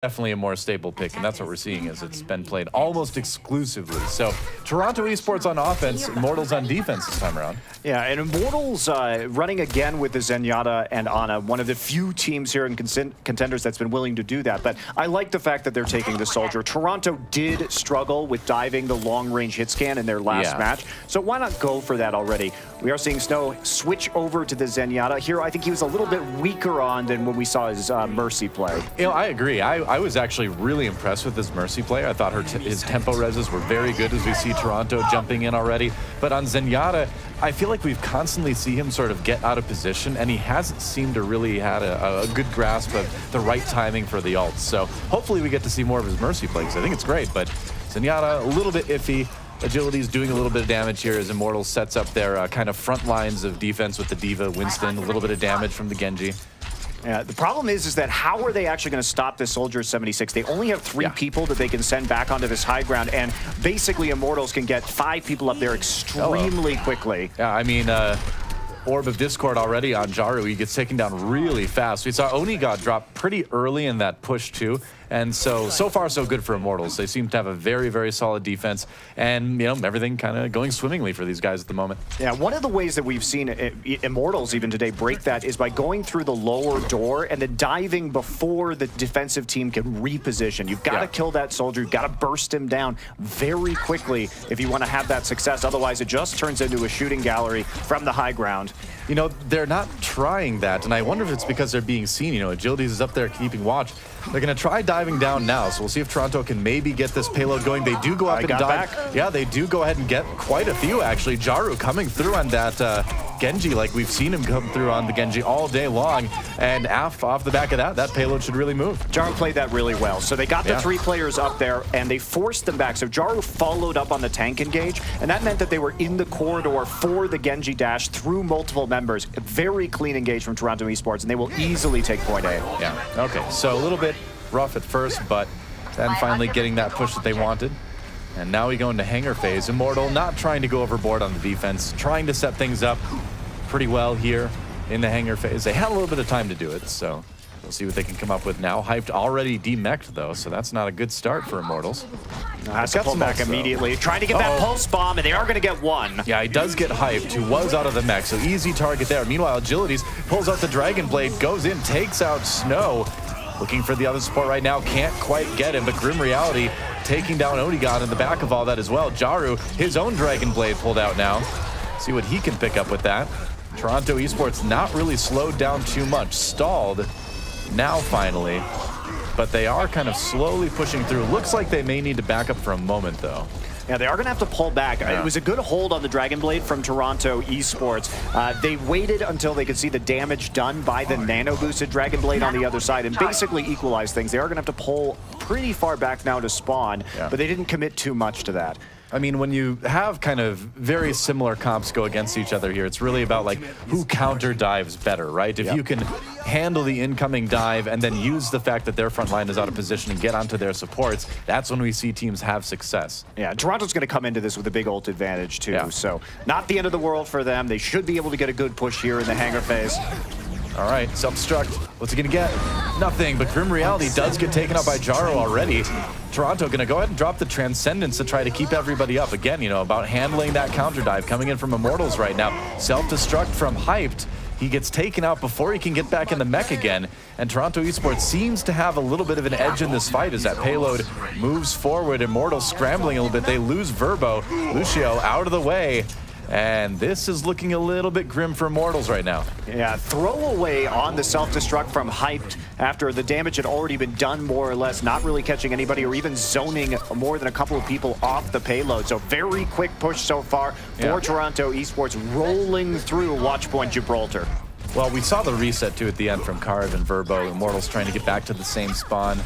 definitely a more stable pick, and that's what we're seeing as it's been played almost exclusively. So Toronto eSports on offense, Immortals on defense this time around. Yeah, and Immortals running again with the Zenyatta and Ana, one of the few teams here in Contenders that's been willing to do that. But I like the fact that they're taking the Soldier. Toronto did struggle with diving the long-range hit scan in their last match, so why not go for that already? We are seeing Snow switch over to the Zenyatta. Here, I think he was a little bit weaker on than when we saw his Mercy play. You know, I agree. I was actually really impressed with his Mercy play. I thought his tempo reses were very good as we see Toronto jumping in already. But on Zenyatta, I feel like we've constantly see him sort of get out of position, and he hasn't seemed to really had a good grasp of the right timing for the ults. So hopefully we get to see more of his Mercy play, because I think it's great. But Zenyatta, a little bit iffy. Agility's doing a little bit of damage here as Immortals sets up their kind of front lines of defense with the D.Va, Winston, a little bit of damage from the Genji. Yeah, the problem is that how are they actually going to stop this Soldier 76? They only have 3 people that they can send back onto this high ground, and basically Immortals can get 5 people up there extremely quickly. Yeah, I mean, Orb of Discord already on Jaru. He gets taken down really fast. We saw Oniga drop pretty early in that push too. And so far so good for Immortals. They seem to have a very, very solid defense, and you know, everything kind of going swimmingly for these guys at the moment. Yeah, one of the ways that we've seen Immortals even today break that is by going through the lower door and then diving before the defensive team can reposition. You've got to kill that Soldier. You've got to burst him down very quickly if you want to have that success. Otherwise, it just turns into a shooting gallery from the high ground. You know, they're not trying that, and I wonder if it's because they're being seen. You know, Agilities is up there keeping watch. They're going to try diving down now, so we'll see if Toronto can maybe get this payload going. They do go up and dive. Yeah, they do go ahead and get quite a few, actually. Jaru coming through on that Genji, like we've seen him come through on the Genji all day long, and off the back of that payload should really move. Jaru played that really well. So they got the 3 players up there, and they forced them back. So Jaru followed up on the tank engage, and that meant that they were in the corridor for the Genji dash through multiple members. A very clean engage from Toronto eSports, and they will easily take point A. Yeah, okay, so a little bit rough at first, but then finally getting that push that they wanted. And now we go into hangar phase. Immortal not trying to go overboard on the defense, trying to set things up pretty well here in the hangar phase. They had a little bit of time to do it, so we'll see what they can come up with now. Hyped already demeched though, so that's not a good start for Immortals. Has to pull back immediately. Trying to get that pulse bomb, and they are going to get 1. Yeah, he does get Hyped, who was out of the mech, so easy target there. Meanwhile, Agilities pulls out the Dragon Blade, goes in, takes out Snow. Looking for the other support right now, can't quite get him, but Grim Reality taking down Onigon in the back of all that as well. Jaru, his own Dragon Blade pulled out now. See what he can pick up with that. Toronto eSports not really slowed down too much, stalled now finally, but they are kind of slowly pushing through. Looks like they may need to back up for a moment though. Yeah, they are going to have to pull back. It was a good hold on the Dragon Blade from Toronto eSports. They waited until they could see the damage done by the nano-boosted Dragon Blade on the other side and basically equalize things. They are going to have to pull pretty far back now to spawn, but they didn't commit too much to that. I mean, when you have kind of very similar comps go against each other here, it's really about like who counter dives better, right? If you can handle the incoming dive and then use the fact that their front line is out of position and get onto their supports, that's when we see teams have success. Yeah, Toronto's going to come into this with a big ult advantage too, so not the end of the world for them. They should be able to get a good push here in the hangar phase. All right, self-destruct. What's he gonna get? Nothing, but Grim Reality does get taken out by Jaru already. Toronto gonna go ahead and drop the Transcendence to try to keep everybody up. Again, you know, about handling that counter dive coming in from Immortals right now. Self-destruct from Hyped. He gets taken out before he can get back in the mech again. And Toronto eSports seems to have a little bit of an edge in this fight as that payload moves forward. Immortals scrambling a little bit. They lose Verbo. Lucio out of the way. And this is looking a little bit grim for Immortals right now. Yeah, throwaway on the self-destruct from Hyped after the damage had already been done more or less, not really catching anybody or even zoning more than a couple of people off the payload. So very quick push so far for Toronto eSports, rolling through Watchpoint Gibraltar. Well, we saw the reset too at the end from Carve and Verbo. Immortals trying to get back to the same spawn.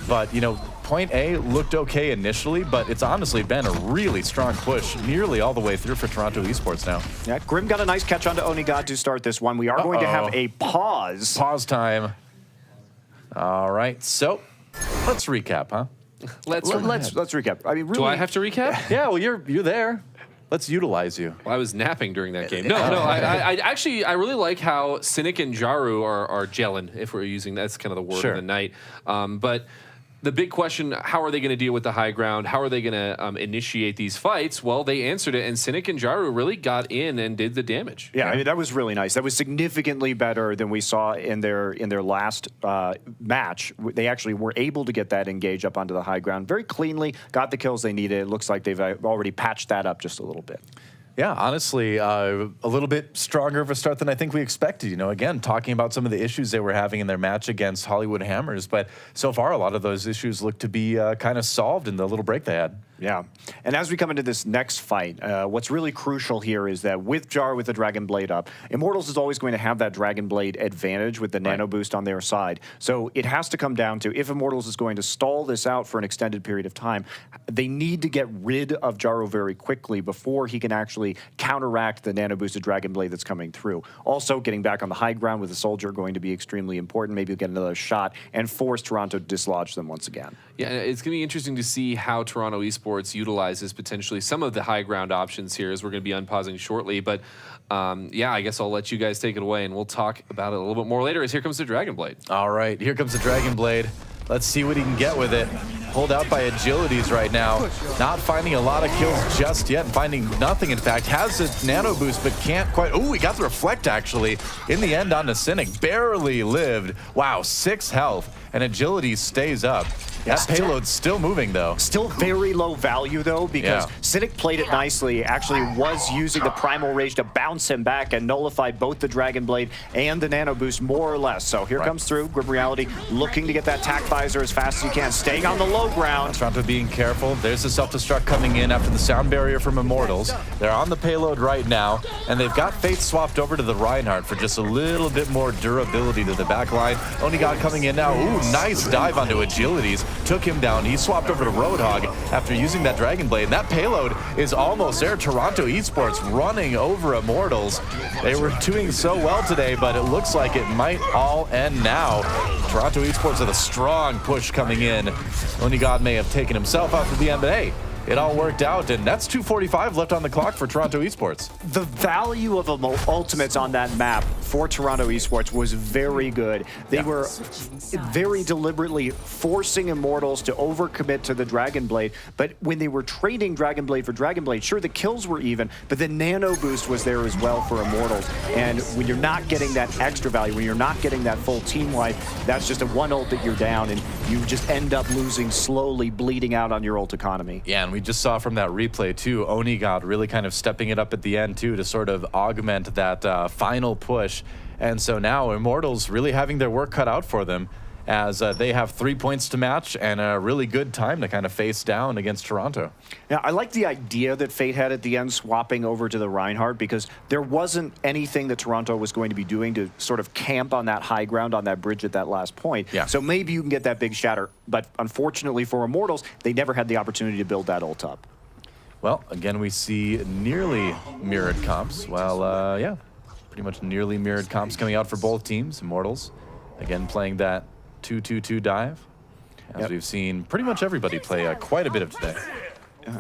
But, you know, point A looked okay initially, but it's honestly been a really strong push nearly all the way through for Toronto eSports now. Yeah, Grim got a nice catch onto Oniga to start this one. We are going to have a pause. Pause time. All right, so let's recap, huh? Let's recap. I mean, really, do I have to recap? Yeah, well, you're there. Let's utilize you. Well, I was napping during that game. No, I actually really like how Cynic and Jaru are gelling, if we're using that's kind of the word of the night. But the big question, how are they going to deal with the high ground? How are they going to initiate these fights? Well, they answered it, and Cynic and Jaru really got in and did the damage. Yeah, I mean, that was really nice. That was significantly better than we saw in their last match. They actually were able to get that engage up onto the high ground very cleanly, got the kills they needed. It looks like they've already patched that up just a little bit. Yeah, honestly, a little bit stronger of a start than I think we expected. You know, again, talking about some of the issues they were having in their match against Hollywood Hammers, but so far a lot of those issues look to be kind of solved in the little break they had. Yeah, and as we come into this next fight, what's really crucial here is that with Jar with the Dragon Blade up, Immortals is always going to have that Dragon Blade advantage with the Nano Boost on their side. So it has to come down to, if Immortals is going to stall this out for an extended period of time, they need to get rid of Jaro very quickly before he can actually counteract the Nano Boosted Dragon Blade that's coming through. Also, getting back on the high ground with the Soldier going to be extremely important. Maybe get another shot and force Toronto to dislodge them once again. Yeah, it's going to be interesting to see how Toronto Esports utilizes potentially some of the high ground options here, as we're going to be unpausing shortly. But yeah, I guess I'll let you guys take it away, and we'll talk about it a little bit more later, as here comes the Dragon Blade. All right, here comes the Dragon Blade. Let's see what he can get with it. Pulled out by Agilities right now. Not finding a lot of kills just yet. Finding nothing, in fact. Has a Nano Boost, but can't quite. Oh, he got the Reflect, actually. In the end, on the Cynic. Barely lived. Wow, 6 health. And Agility stays up. That payload's still moving, though. Still very low value, though, because Cynic played it nicely. Actually was using the Primal Rage to bounce him back and nullify both the Dragon Blade and the Nano Boost, more or less. So here comes through. Grim Reality looking to get that tack visor as fast as he can, staying on the low ground. Toronto being careful. There's the self-destruct coming in after the sound barrier from Immortals. They're on the payload right now, and they've got Fate swapped over to the Reinhardt for just a little bit more durability to the back line. Onigod coming in now. Ooh, nice dive onto Agilities. Took him down. He swapped over to Roadhog after using that Dragon Blade. And that payload is almost there. Toronto Esports running over Immortals. They were doing so well today, but it looks like it might all end now. Toronto Esports with a strong push coming in. Onigod may have taken himself out at the end, but hey, it all worked out, and that's 2:45 left on the clock for Toronto Esports. The value of ultimates on that map for Toronto Esports was very good. They were very deliberately forcing Immortals to overcommit to the Dragon Blade, but when they were trading Dragon Blade for Dragon Blade, sure, the kills were even, but the Nano Boost was there as well for Immortals. And when you're not getting that extra value, when you're not getting that full team wipe, that's just a one ult that you're down, and you just end up losing slowly, bleeding out on your ult economy. Yeah, and we just saw from that replay, too, Onigod really kind of stepping it up at the end, too, to sort of augment that final push. And so now Immortals really having their work cut out for them, as they have 3 points to match and a really good time to kind of face down against Toronto. Now, I like the idea that Fate had at the end, swapping over to the Reinhardt, because there wasn't anything that Toronto was going to be doing to sort of camp on that high ground on that bridge at that last point. Yeah. So maybe you can get that big shatter, but unfortunately for Immortals, they never had the opportunity to build that ult up. Well, again, we see nearly mirrored comps. Well, yeah, pretty much nearly mirrored comps coming out for both teams. Immortals, again, playing that 2-2-2 dive, as we've seen pretty much everybody play quite a bit of today.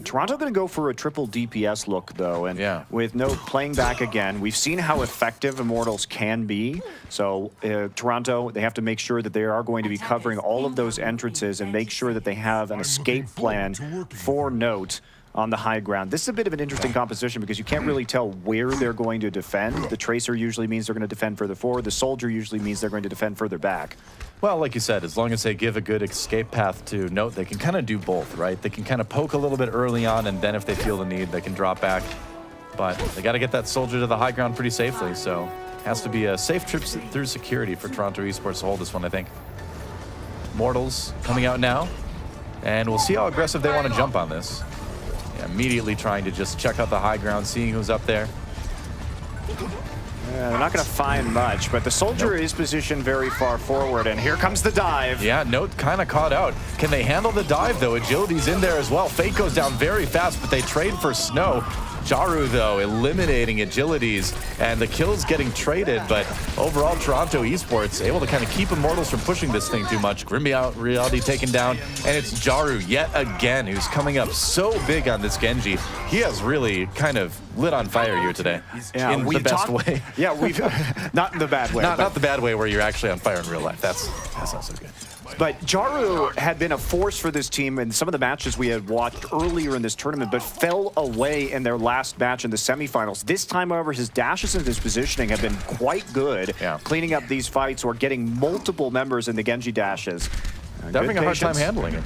Toronto going to go for a triple DPS look, though, and with no playing back again. We've seen how effective Immortals can be, so Toronto, they have to make sure that they are going to be covering all of those entrances and make sure that they have an escape plan for Note on the high ground. This is a bit of an interesting composition because you can't really tell where they're going to defend. The Tracer usually means they're going to defend further forward. The Soldier usually means they're going to defend further back. Well, like you said, as long as they give a good escape path to Note, they can kind of do both, right? They can kind of poke a little bit early on, and then if they feel the need, they can drop back. But they got to get that Soldier to the high ground pretty safely, so it has to be a safe trip through security for Toronto Esports to hold this one, I think. Mortals coming out now, and we'll see how aggressive they want to jump on this. Immediately trying to just check out the high ground, seeing who's up there. They're not going to find much, but the Soldier is positioned very far forward, and here comes the dive. Yeah, Note kind of caught out. Can they handle the dive, though? Agility's in there as well. Fate goes down very fast, but they trade for Snow. Jaru, though, eliminating Agilities, and the kills getting traded, but overall, Toronto Esports able to kind of keep Immortals from pushing this thing too much. Grim Reality taken down, and it's Jaru yet again, who's coming up so big on this Genji. He has really kind of lit on fire here today, in the best way. Yeah, we've not in the bad way. Not the bad way where you're actually on fire in real life. That's not so good. But Jaru had been a force for this team in some of the matches we had watched earlier in this tournament, but fell away in their last match in the semifinals. This time, however, his dashes and his positioning have been quite good, cleaning up these fights or getting multiple members in the Genji dashes. They're having a hard time handling it.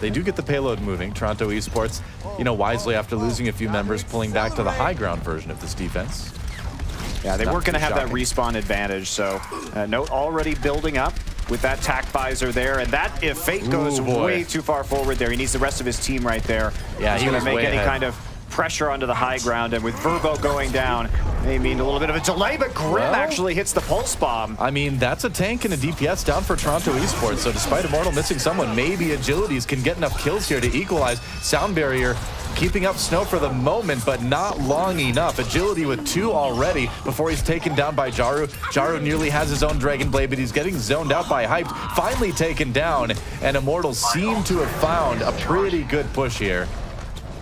They do get the payload moving. Toronto eSports, you know, wisely after losing a few members, pulling back to the high ground version of this defense. Yeah, they weren't going to have that respawn advantage, so Note already building up with that tack visor there, and that, if Fate goes way too far forward there, he needs the rest of his team right there. Yeah, he's going to make any kind of pressure onto the high ground, and with Verbo going down, they mean a little bit of a delay, but Grim actually hits the pulse bomb. I mean, that's a tank and a DPS down for Toronto eSports, so despite Immortal missing someone, maybe Agilities can get enough kills here to equalize. Sound Barrier keeping up Snow for the moment, but not long enough. Agility with 2 already before he's taken down by Jaru. Jaru nearly has his own Dragon Blade, but he's getting zoned out by Hyped. Finally taken down, and Immortals seem to have found a pretty good push here.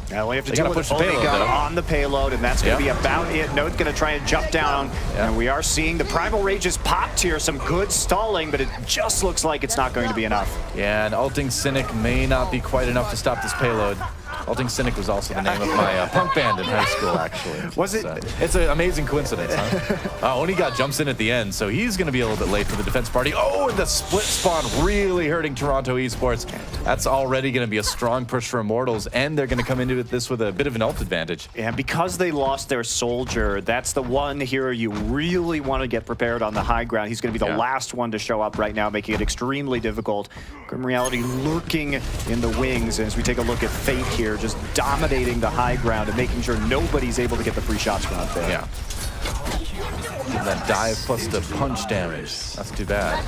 Now we have to deal with the payload on the payload, and that's going to be about it. Note's going to try and jump down, and we are seeing the Primal Rage is popped here. Some good stalling, but it just looks like it's not going to be enough. Yeah, and ulting Cynic may not be quite enough to stop this payload. Ulting Cynic was also the name of my punk band in high school, actually. Was it? It's an amazing coincidence, huh? Onigot jumps in at the end, so he's going to be a little bit late for the defense party. Oh, and the split spawn really hurting Toronto eSports. That's already going to be a strong push for Immortals, and they're going to come into this with a bit of an ult advantage. And because they lost their soldier, that's the one hero you really want to get prepared on the high ground. He's going to be the last one to show up right now, making it extremely difficult. Grim Reality lurking in the wings, and as we take a look at Fate here, just dominating the high ground and making sure nobody's able to get the free shots from out there. Yeah. That dive plus the punch damage. That's too bad.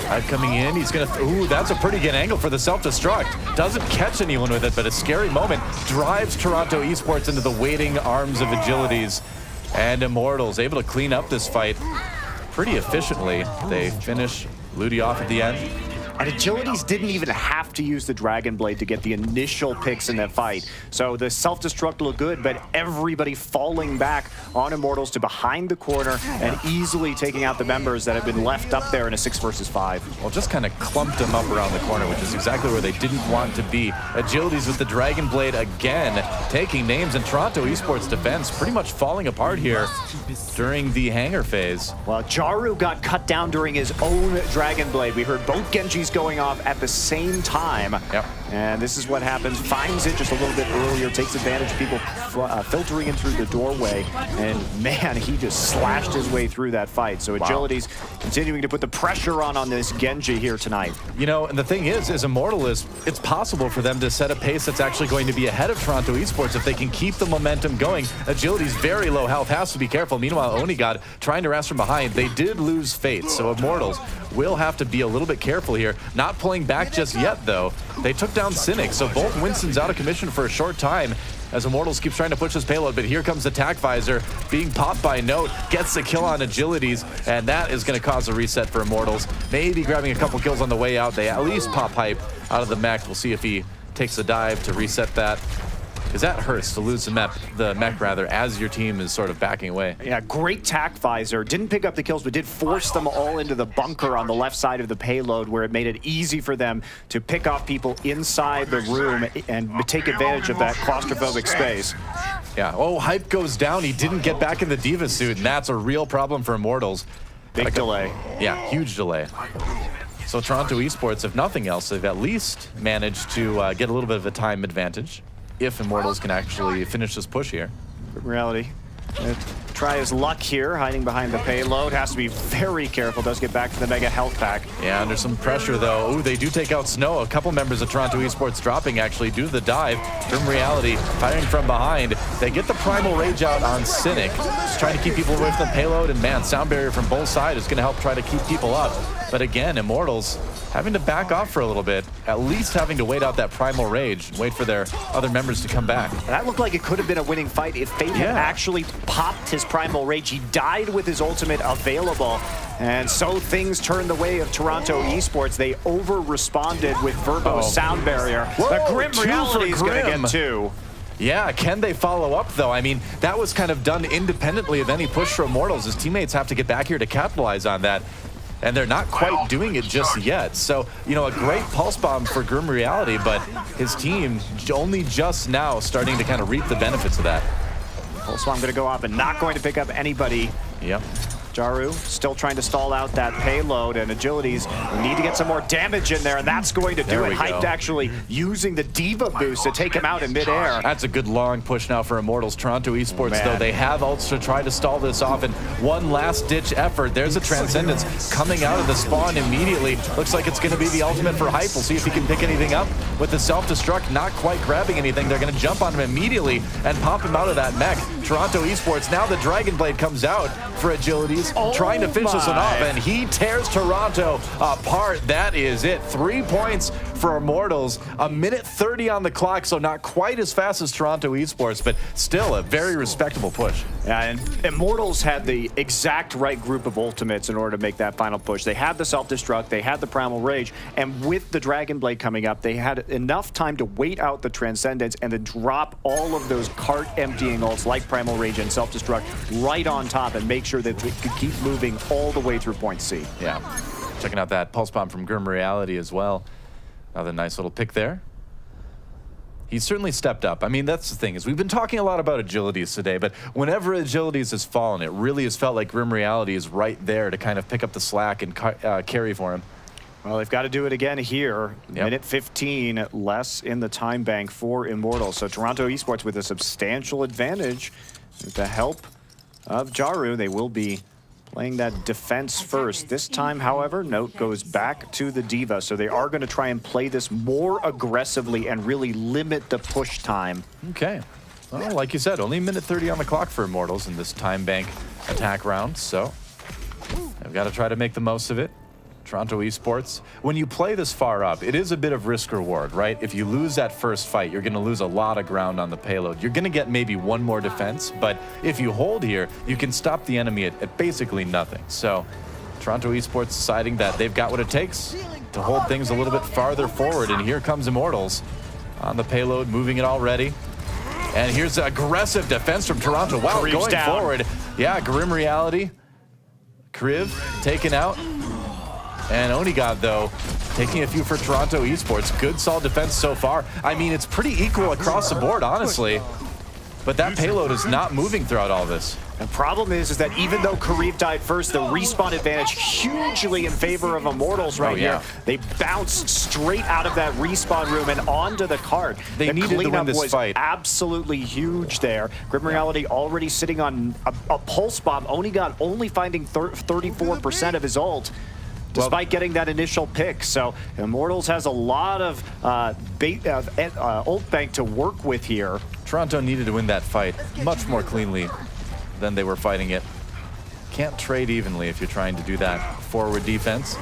Dive coming in, he's gonna, ooh, that's a pretty good angle for the self-destruct. Doesn't catch anyone with it, but a scary moment. Drives Toronto eSports into the waiting arms of Agilities. And Immortals able to clean up this fight pretty efficiently. They finish Ludi off at the end. And Agilities didn't even have to use the Dragon Blade to get the initial picks in that fight. So the self-destruct looked good, but everybody falling back on Immortals to behind the corner and easily taking out the members that have been left up there in a 6 versus 5. Well, just kind of clumped them up around the corner, which is exactly where they didn't want to be. Agilities with the Dragon Blade again, taking names, and Toronto eSports defense pretty much falling apart here during the hangar phase. Well, Jaru got cut down during his own Dragon Blade. We heard both Genjis going off at the same time. Yep. And this is what happens. Finds it just a little bit earlier, takes advantage of people filtering in through the doorway. And man, he just slashed his way through that fight. So Agility's continuing to put the pressure on this Genji here tonight. You know, and the thing is Immortal it's possible for them to set a pace that's actually going to be ahead of Toronto eSports if they can keep the momentum going. Agility's very low health, has to be careful. Meanwhile, Onigot trying to rest from behind. They did lose Fate, so Immortals will have to be a little bit careful here. Not pulling back just yet, though. They took down Cynic, so both Winston's out of commission for a short time as Immortals keeps trying to push his payload, but here comes the tack visor being popped by Note, gets the kill on Agilities, and that is going to cause a reset for Immortals. Maybe grabbing a couple kills on the way out. They at least pop Hype out of the mech. We'll see if he takes a dive to reset that. Because that hurts to lose the mech as your team is sort of backing away. Yeah, great tack visor. Didn't pick up the kills, but did force them all into the bunker on the left side of the payload, where it made it easy for them to pick off people inside the room and take advantage of that claustrophobic space. Yeah, oh, Hype goes down. He didn't get back in the Diva suit, and that's a real problem for Immortals. Big delay. Yeah, huge delay. So Toronto eSports, if nothing else, they've at least managed to get a little bit of a time advantage if Immortals can actually finish this push here. Reality. Try his luck here, hiding behind the payload. Has to be very careful. Does get back to the mega health pack. Yeah, under some pressure though. Ooh, they do take out Snow. A couple members of Toronto eSports dropping actually due to the dive. Grim Reality firing from behind. They get the Primal Rage out on Cynic. Just trying to keep people away from the payload, and man, Sound Barrier from both sides is going to help try to keep people up. But again, Immortals having to back off for a little bit, at least having to wait out that Primal Rage and wait for their other members to come back. That looked like it could have been a winning fight if Fate had actually popped his Primal Rage. He died with his ultimate available, and so things turned the way of Toronto eSports. They over-responded with Verbo's Sound Barrier. But Grim Reality is going to get 2. Yeah, can they follow up, though? I mean, that was kind of done independently of any push for Immortals. His teammates have to get back here to capitalize on that. and they're not quite doing it just yet. So, you know, a great pulse bomb for Grim Reality, but his team only just now starting to kind of reap the benefits of that. Pulse bomb going to go off and not going to pick up anybody. Yep. Jaru still trying to stall out that payload, and Agilities need to get some more damage in there, and that's going to do it. Hyped actually using the Diva boost to take him out in midair. That's a good long push now for Immortals. Toronto eSports, though, they have ults to try to stall this off, and one last-ditch effort. There's a Transcendence coming out of the spawn immediately. Looks like it's going to be the ultimate for Hype. We'll see if he can pick anything up with the self-destruct, not quite grabbing anything. They're going to jump on him immediately and pop him out of that mech. Toronto eSports, now the Dragon Blade comes out for Agilities. Trying to finish this one off, and he tears Toronto apart. That is it. 3 points for Immortals. 1:30 on the clock, so not quite as fast as Toronto eSports, but still a very respectable push. Yeah, and Immortals had the exact right group of ultimates in order to make that final push. They had the self-destruct, they had the Primal Rage, and with the Dragon Blade coming up, they had enough time to wait out the Transcendence and then drop all of those cart-emptying ults like Primal Rage and self-destruct right on top and make sure that they could keep moving all the way through point C. Yeah, checking out that pulse bomb from Grim Reality as well. Another nice little pick there. He's certainly stepped up. I mean, that's the thing, is we've been talking a lot about Agilities today, but whenever Agilities has fallen, it really has felt like Grim Reality is right there to kind of pick up the slack and carry for him. Well, they've got to do it again here. Yep. Minute 15 less in the time bank for Immortals. So Toronto eSports with a substantial advantage with the help of Jaru. They will be playing that defense first. This time, however, note goes back to the Diva, so they are going to try and play this more aggressively and really limit the push time. Okay. Well, like you said, only 1:30 on the clock for Immortals in this time bank attack round, so they've got to try to make the most of it. Toronto eSports, when you play this far up, it is a bit of risk reward, right? If you lose that first fight, you're going to lose a lot of ground on the payload. You're going to get maybe one more defense, but if you hold here, you can stop the enemy at basically nothing. So Toronto eSports deciding that they've got what it takes to hold things a little bit farther forward, and here comes Immortals on the payload, moving it already. And here's aggressive defense from Toronto. Wow, Kriev's going down. forward. Yeah, Grim Reality. Kriv taken out. And Onigod, though, taking a few for Toronto eSports. Good, solid defense so far. I mean, it's pretty equal across the board, honestly. But that payload is not moving throughout all this. The problem is that even though Kriv died first, the respawn advantage hugely in favor of Immortals right here. They bounced straight out of that respawn room and onto the cart. They needed to win this fight. Absolutely huge there. Grim Reality already sitting on a pulse bomb. Onigod only finding 34% of his ult, despite getting that initial pick. So Immortals has a lot of ult bank to work with here. Toronto needed to win that fight much more cleanly than they were fighting it. Can't trade evenly if you're trying to do that forward defense.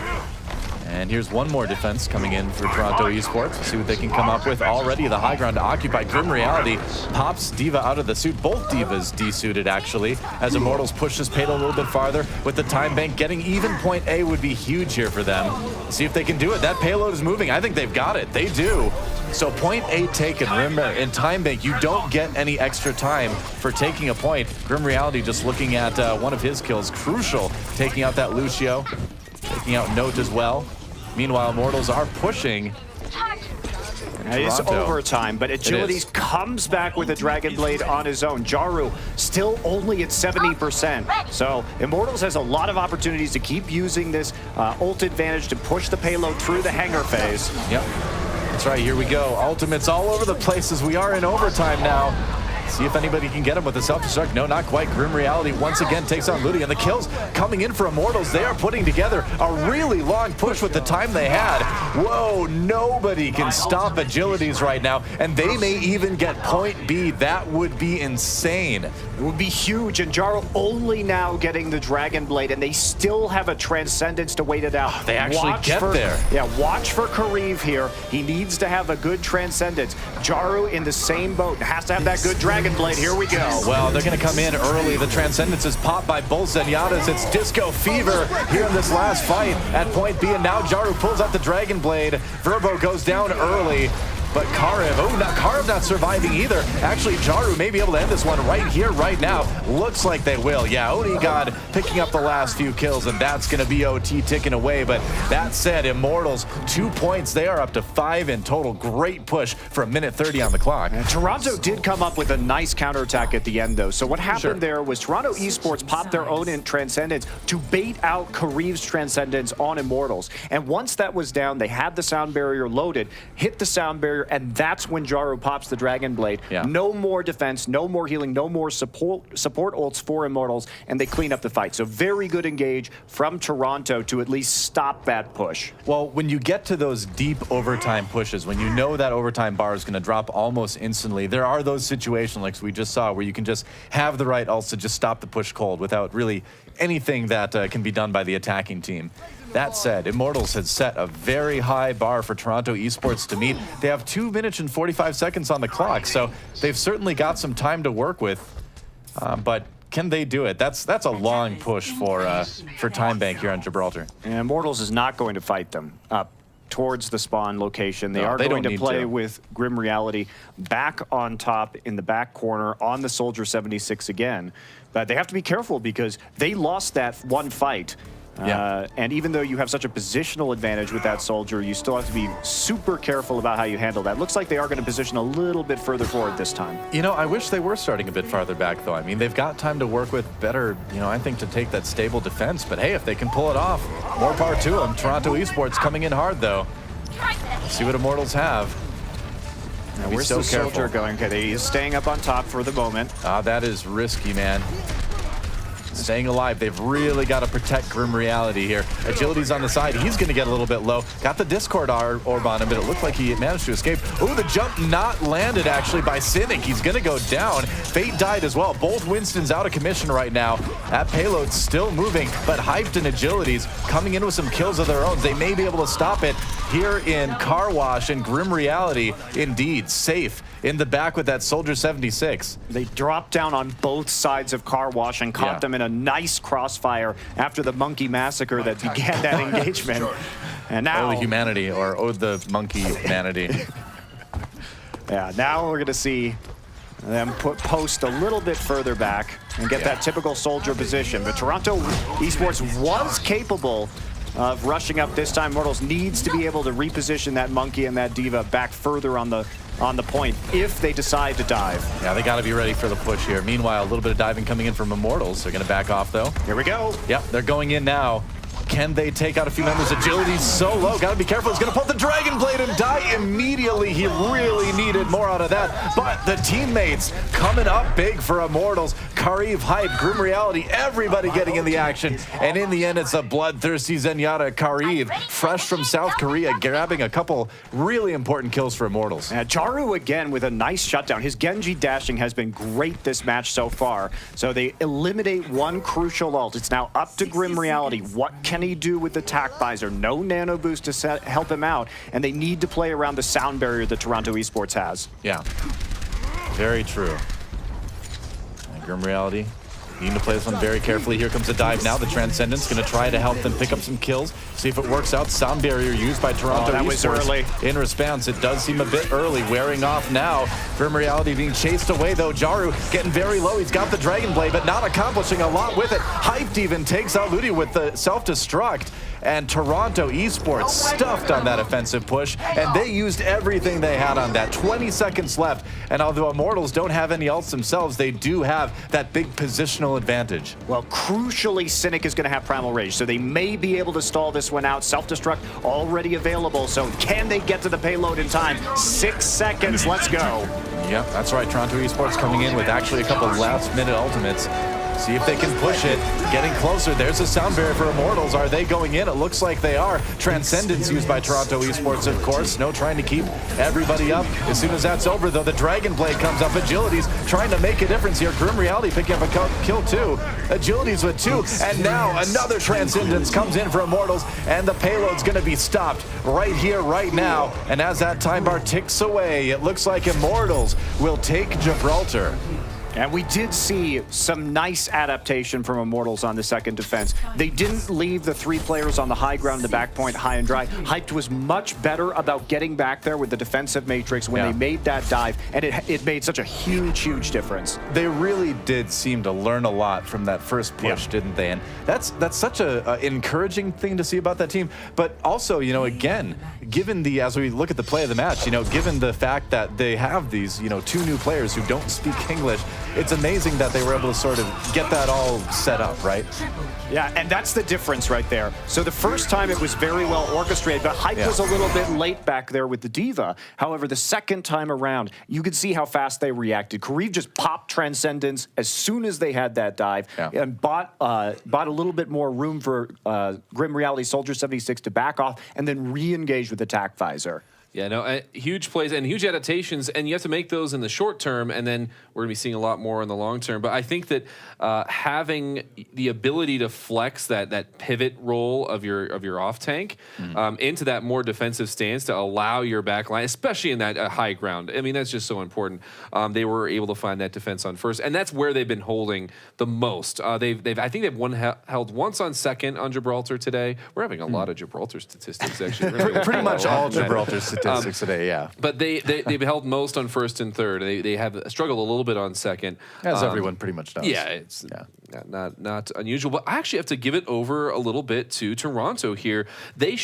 And here's one more defense coming in for Toronto eSports. We'll see what they can come up with. Already the high ground occupied. Grim Reality pops Diva out of the suit. Both Divas desuited, actually, as Immortals push this payload a little bit farther. With the time bank, getting even point A would be huge here for them. See if they can do it. That payload is moving. I think they've got it. They do. So point A taken. Remember, in time bank, you don't get any extra time for taking a point. Grim Reality just looking at one of his kills. Crucial, taking out that Lucio. Taking out Note as well. Meanwhile, Immortals are pushing. It is overtime, but Agilities comes back with a Dragon Blade on his own. Jaru still only at 70%. So Immortals has a lot of opportunities to keep using this ult advantage to push the payload through the hangar phase. Yep, that's right, here we go. Ultimates all over the place as we are in overtime now. See if anybody can get him with a self-destruct. No, not quite. Grim Reality once again takes on Ludi, and the kills coming in for Immortals. They are putting together a really long push with the time they had. Whoa, nobody can stop Agilities right now, and they may even get point B. That would be insane. It would be huge, and Jaru only now getting the Dragon Blade, and they still have a Transcendence to wait it out. They actually get there. Yeah, watch for Kriv here. He needs to have a good Transcendence. Jaru in the same boat, has to have that good Dragon Blade. Here we go. Well, they're going to come in early. The Transcendence is popped by both Zenyatas. It's Disco Fever here in this last fight at point B, and now Jaru pulls out the Dragon Blade. Verbo goes down early. but Karev not surviving either. Actually, Jaru may be able to end this one right here, right now. Looks like they will. Yeah, Onigod picking up the last few kills, and that's going to be OT ticking away. But that said, Immortals, 2 points. They are up to 5 in total. Great push for 1:30 on the clock. And Toronto did come up with a nice counterattack at the end, though. So what happened there was Toronto eSports popped their own in Transcendence to bait out Kariv's Transcendence on Immortals. And once that was down, they had the sound barrier loaded, hit the sound barrier, and that's when Jaru pops the Dragon Blade. Yeah. No more defense, no more healing, no more support ults for Immortals, and they clean up the fight. So very good engage from Toronto to at least stop that push. Well, when you get to those deep overtime pushes, when you know that overtime bar is going to drop almost instantly, there are those situations like we just saw where you can just have the right ults to just stop the push cold without really anything that can be done by the attacking team. That said, Immortals had set a very high bar for Toronto eSports to meet. They have 2 minutes and 45 seconds on the clock, so they've certainly got some time to work with. But can they do it? That's a long push for Time Bank here on Gibraltar. And Immortals is not going to fight them up towards the spawn location. They are going to play with Grim Reality back on top in the back corner on the Soldier 76 again. But they have to be careful because they lost that one fight. And even though you have such a positional advantage with that Soldier, you still have to be super careful about how you handle that. Looks like they are going to position a little bit further forward this time. You know, I wish they were starting a bit farther back, though. I mean, they've got time to work with better, you know, I think to take that stable defense. But hey, if they can pull it off, more power to them. Toronto eSports coming in hard, though. Let's see what Immortals have. Now, where's the Soldier going? Okay, he's staying up on top for the moment. That is risky, man. Staying alive. They've really got to protect Grim Reality here. Agility's on the side. He's going to get a little bit low. Got the Discord orb on him, but it looked like he managed to escape. Oh, the jump not landed, actually, by Cynic. He's going to go down. Fate died as well. Both Winstons out of commission right now. That payload still moving, but Hyped and Agility's coming in with some kills of their own. They may be able to stop it here in Car Wash, and Grim Reality, indeed, safe in the back with that Soldier 76. They dropped down on both sides of Car Wash and caught them in a nice crossfire after the monkey massacre that began that engagement. And now... Oh, the humanity, or oh, the monkey humanity. Yeah, now we're going to see them post a little bit further back and get that typical Soldier position. But Toronto eSports was capable of rushing up this time. Immortals needs to be able to reposition that monkey and that diva back further on the point if they decide to dive. Yeah, they got to be ready for the push here. Meanwhile, a little bit of diving coming in from Immortals. They're going to back off, though. Here we go. Yep, they're going in now. Can they take out a few members? Agility's so low. Got to be careful. He's going to pull the Dragon Blade and die immediately. He really needed more out of that. But the teammates coming up big for Immortals. Kariv, Hype, Grim Reality, everybody getting in the action. And in the end, it's a bloodthirsty Zenyatta. Kariv, fresh from South Korea, grabbing a couple really important kills for Immortals. Jaru again with a nice shutdown. His Genji dashing has been great this match so far. So they eliminate one crucial ult. It's now up to Grim Reality. What can he do with the tac visor? No nano boost to help him out, and they need to play around the sound barrier that Toronto eSports has. Yeah, very true. And Grim Reality, you need to play this one very carefully. Here comes the dive now. The Transcendence going to try to help them pick up some kills, see if it works out. Sound barrier used by Toronto that eSports. was early. In response, it does seem a bit early. Wearing off now. Grim Reality being chased away, though. Jaru getting very low. He's got the Dragon Blade, but not accomplishing a lot with it. Hyped even takes out Ludi with the self-destruct. And Toronto eSports stuffed on that offensive push, and they used everything they had on that. 20 seconds left, and although Immortals don't have any ults themselves, they do have that big positional advantage. Well, crucially, Cynic is going to have Primal Rage, so they may be able to stall this one out. Self-destruct already available, so can they get to the payload in time? 6 seconds, let's go. Yep, that's right. Toronto eSports coming in with actually a couple last-minute ultimates. See if they can push it. Getting closer. There's a sound barrier for Immortals. Are they going in? It looks like they are. Transcendence used by Toronto eSports, of course. No trying to keep everybody up. As soon as that's over, though, the Dragon Blade comes up. Agility's trying to make a difference here. Grim Reality picking up a kill, too. Agility's with 2. And now another Transcendence comes in for Immortals, and the payload's going to be stopped right here, right now. And as that time bar ticks away, it looks like Immortals will take Gibraltar. And we did see some nice adaptation from Immortals on the second defense. They didn't leave the 3 players on the high ground, the back point, high and dry. Hyped was much better about getting back there with the defensive matrix when they made that dive, and it made such a huge, huge difference. They really did seem to learn a lot from that first push, didn't they? And that's such a encouraging thing to see about that team. But also, you know, again, given as we look at the play of the match, you know, given the fact that they have these, you know, 2 new players who don't speak English, it's amazing that they were able to sort of get that all set up, right? Yeah, and that's the difference right there. So the first time it was very well orchestrated, but Hype was a little bit late back there with the Diva. However, the second time around, you could see how fast they reacted. Kariv just popped Transcendence as soon as they had that dive and bought a little bit more room for Grim Reality Soldier 76 to back off and then re-engage with Attack Visor. Yeah, no, huge plays and huge adaptations, and you have to make those in the short term, and then we're going to be seeing a lot more in the long term. But I think that having the ability to flex that pivot role of your off tank into that more defensive stance to allow your back line, especially in that high ground, I mean, that's just so important. They were able to find that defense on first, and that's where they've been holding the most. I think they've held once on second on Gibraltar today. We're having a lot of Gibraltar statistics, actually. Pretty much all Gibraltar statistics today, yeah. But they've held most on first and third. They have struggled a little bit on second. As everyone pretty much does. Yeah, it's not unusual. But I actually have to give it over a little bit to Toronto here. They